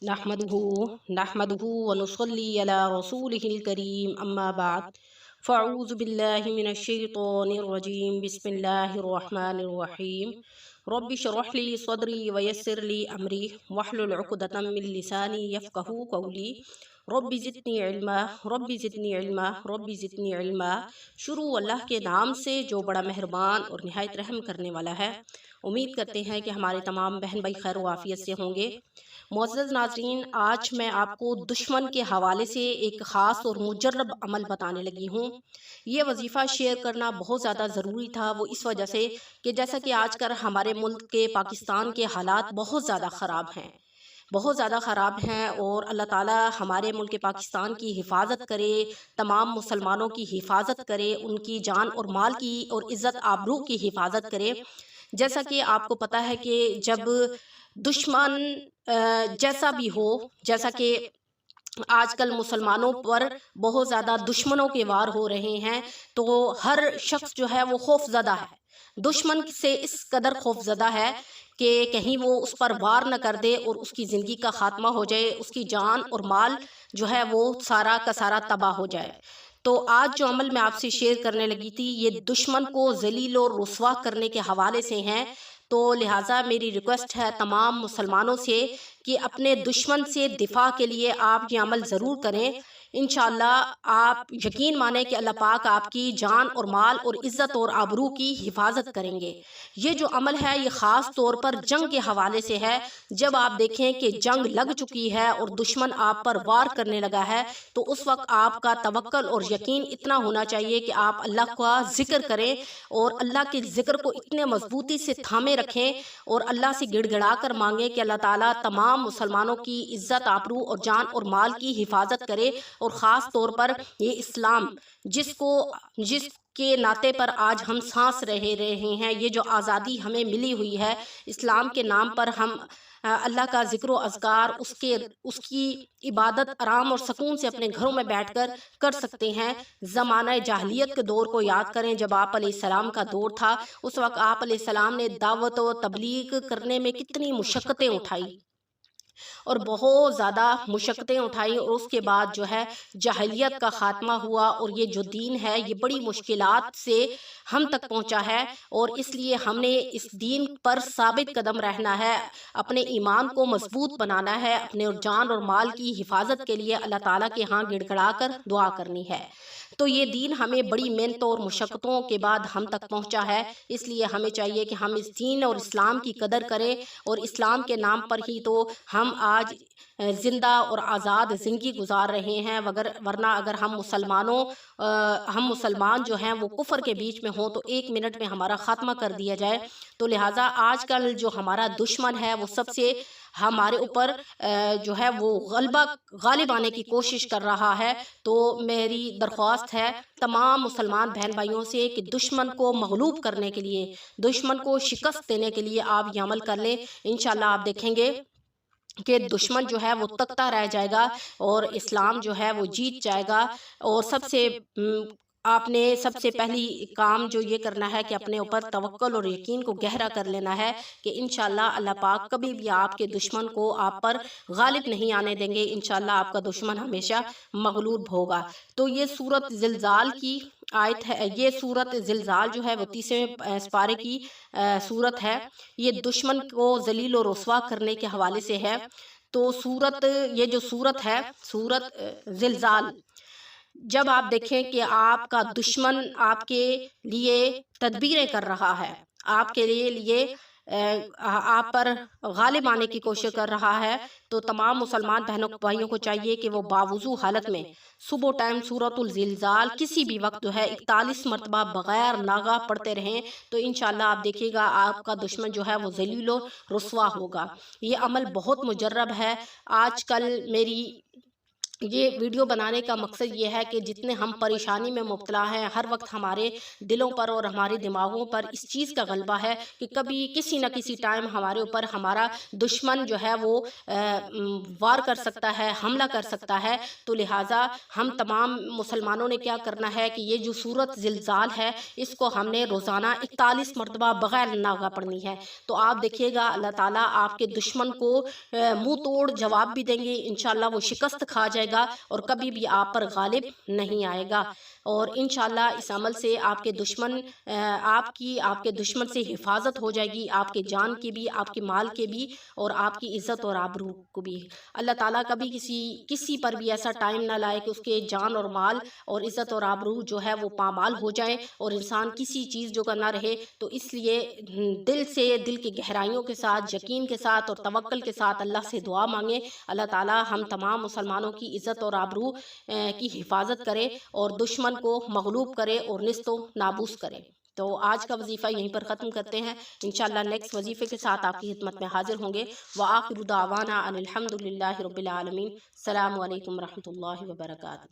नहमदुहु नहमदुहु व नुसल्ली अला रसूलिहिल करीम अम्मा बाद फ़अऊज़ु बिल्लाहि मिनश शैतानिर रजीम बिस्मिल्लाहिर रहमानिर रहीम रब्बि श्रह ली सदरी व यस्सिर ली अमरी वहलुल उक़दतम मिन लिसानी यफ़क़हू क़ौली रब्बि ज़िदनी इल्मा रब्बि ज़िदनी इल्मा रब्बि ज़िदनी इल्मा। शुरू अल्लाह के नाम से जो बड़ा मेहरबान और निहायत रहम करने वाला है। उम्मीद करते हैं कि हमारे तमाम बहन भाई खैर व आफियत से होंगे। मुअज़्ज़ज़ नाज़रीन, आज मैं आपको दुश्मन के हवाले से एक ख़ास और मुजर्रब अमल बताने लगी हूँ। ये वजीफ़ा शेयर करना बहुत ज़्यादा ज़रूरी था, वो इस वजह से कि जैसा कि आजकल हमारे मुल्क के पाकिस्तान के हालात बहुत ज़्यादा ख़राब हैं, बहुत ज़्यादा ख़राब हैं। और अल्लाह ताला हमारे मुल्क पाकिस्तान की हिफाजत करे, तमाम मुसलमानों की हिफाजत करे, उनकी जान और माल की और इज़्ज़त आबरू की हिफाजत करे। जैसा कि आपको पता है कि जब दुश्मन जैसा भी हो, जैसा कि आजकल मुसलमानों पर बहुत ज़्यादा दुश्मनों के वार हो रहे हैं, तो हर शख्स जो है वो खौफज़दा है, दुश्मन से इस कदर खौफज़दा है कि कहीं वो उस पर वार न कर दे और उसकी ज़िंदगी का ख़ात्मा हो जाए, उसकी जान और माल जो है वो सारा का सारा तबाह हो जाए। तो आज जो अमल मैं आपसे शेयर करने लगी थी, ये दुश्मन को ज़लील और रुस्वा करने के हवाले से हैं। तो लिहाजा मेरी रिक्वेस्ट है तमाम मुसलमानों से कि अपने दुश्मन से दिफा के लिए आप ये अमल ज़रूर करें। इंशाअल्लाह आप यकीन माने कि अल्लाह पाक आपकी जान और माल और इज़्ज़त और आबरू की हिफाजत करेंगे। ये जो अमल है ये ख़ास तौर पर जंग के हवाले से है। जब आप देखें कि जंग लग चुकी है और दुश्मन आप पर वार करने लगा है, तो उस वक्त आपका तवक्कल और यकीन इतना होना चाहिए कि आप अल्लाह का ज़िक्र करें और अल्लाह के ज़िक्र को इतने मजबूती से थामे रखें और अल्लाह से गिड़गिड़ा कर मांगें कि अल्लाह ताला तमाम मुसलमानों की इज़्ज़त आबरू और जान और माल की हिफाजत करे। और ख़ास तौर पर ये इस्लाम जिसके नाते पर आज हम सांस रहे हैं, ये जो आज़ादी हमें मिली हुई है, इस्लाम के नाम पर हम अल्लाह का ज़िक्र व अज़कार, उसकी इबादत आराम और सुकून से अपने घरों में बैठकर कर सकते हैं। ज़माना जाहिलियत के दौर को याद करें, जब आप अलैहिस्सलाम का दौर था, उस वक्त आप अलैहिस्सलाम ने दावत व तबलीग करने में कितनी मुशक्क़तें उठाई और बहुत ज़्यादा मुशक्क़तें उठाई, और उसके बाद जो है जाहिलियत का ख़ात्मा हुआ और ये जो दीन है ये बड़ी मुश्किलात से हम तक पहुंचा है। और इसलिए हमने इस दीन पर साबित कदम रहना है, अपने ईमान को मजबूत बनाना है, अपने जान और माल की हिफाजत के लिए अल्लाह ताला के यहाँ गिड़गिड़ा कर दुआ करनी है। तो ये दीन हमें बड़ी मेहनत और मुशक्क़तों के बाद हम तक पहुंचा है, इसलिए हमें चाहिए कि हम इस दीन और इस्लाम की कदर करें। और इस्लाम के नाम पर ही तो हम आज ज़िंदा और आज़ाद ज़िंदगी गुजार रहे हैं। वरना अगर हम मुसलमान जो हैं वो कुफ़र के बीच में हों तो 1 मिनट में हमारा ख़ात्मा कर दिया जाए। तो लिहाजा आजकल जो हमारा दुश्मन है वो सबसे हमारे ऊपर जो है वो गालिब आने की कोशिश कर रहा है। तो मेरी दरख्वास्त है तमाम मुसलमान बहन भाइयों से कि दुश्मन को मग़लूब करने के लिए, दुश्मन को शिकस्त देने के लिए आप ये अमल कर लें। इंशाअल्लाह आप देखेंगे कि दुश्मन जो है वो तकता रह जाएगा और इस्लाम जो है वो जीत जाएगा। और आपने सबसे पहली काम जो ये करना है कि अपने ऊपर तवक्कुल और यकीन को गहरा कर लेना है कि इंशाअल्लाह अल्लाह पाक कभी भी आपके दुश्मन को आप पर गालिब नहीं आने देंगे। इंशाअल्लाह आपका दुश्मन हमेशा मगलूब होगा। तो ये सूरत ज़िलज़ाल की आयत है, ये सूरत ज़िलज़ाल जो है वो 30वें पारे की सूरत है। ये दुश्मन को ज़लील और रुस्वा करने के हवाले से है। तो ये जो सूरत है, सूरत ज़िलज़ाल, जब आप देखें कि आपका दुश्मन आपके लिए तदबीरें कर रहा है, आपके लिए आप पर गालिब आने की कोशिश कर रहा है, तो तमाम मुसलमान बहनों भाइयों को चाहिए कि वो बावजू हालत में सुबह टाइम सूरतुल ज़िलज़ाल किसी भी वक्त जो है 41 मरतबा बग़ैर नागा पढ़ते रहें। तो इंशाअल्लाह आप देखिएगा आपका दुश्मन जो है वो ज़लील और रुस्वा होगा। ये अमल बहुत मुजर्रब है। आजकल मेरी یہ ویڈیو بنانے کا مقصد یہ ہے کہ جتنے ہم پریشانی میں مبتلا ہیں، ہر وقت ہمارے دلوں پر اور ہمارے دماغوں پر اس چیز کا غلبہ ہے کہ کبھی کسی نہ کسی ٹائم ہمارے اوپر ہمارا دشمن جو ہے وہ وار کر سکتا ہے، حملہ کر سکتا ہے۔ تو لہٰذا ہم تمام مسلمانوں نے کیا کرنا ہے کہ یہ جو سورت زلزال ہے اس کو ہم نے روزانہ 41 مرتبہ بغیر ناغہ پڑھنی ہے۔ تو آپ دیکھیے گا اللہ تعالیٰ آپ کے دشمن کو منہ توڑ جواب بھی دیں گے، انشاءاللہ وہ شکست کھا جائے گا اور کبھی بھی آپ پر غالب نہیں آئے گا، اور انشاءاللہ اس عمل سے آپ کے دشمن سے حفاظت ہو جائے گی، آپ کے جان کی بھی، آپ کے مال کے بھی، اور آپ کی عزت اور آبرو کو بھی۔ اللہ تعالیٰ کبھی کسی پر بھی ایسا ٹائم نہ لائے کہ اس کے جان اور مال اور عزت اور آبرو جو ہے وہ پامال ہو جائیں اور انسان کسی چیز جو کا نہ رہے۔ تو اس لیے دل کی گہرائیوں کے ساتھ، یقین کے ساتھ اور توکل کے ساتھ اللہ سے دعا مانگیں، اللہ تعالیٰ ہم تمام مسلمانوں کی عزت اور آبرو کی حفاظت کرے اور دشمن کو مغلوب کرے اور نیست و نابود کرے۔ تو آج کا وظیفہ یہیں پر ختم کرتے ہیں، انشاءاللہ نیکسٹ وظیفے کے ساتھ آپ کی خدمت میں حاضر ہوں گے۔ وآخر دعوانا ان الحمد للہ رب العالمین۔ السلام علیکم ورحمۃ اللہ وبرکاتہ۔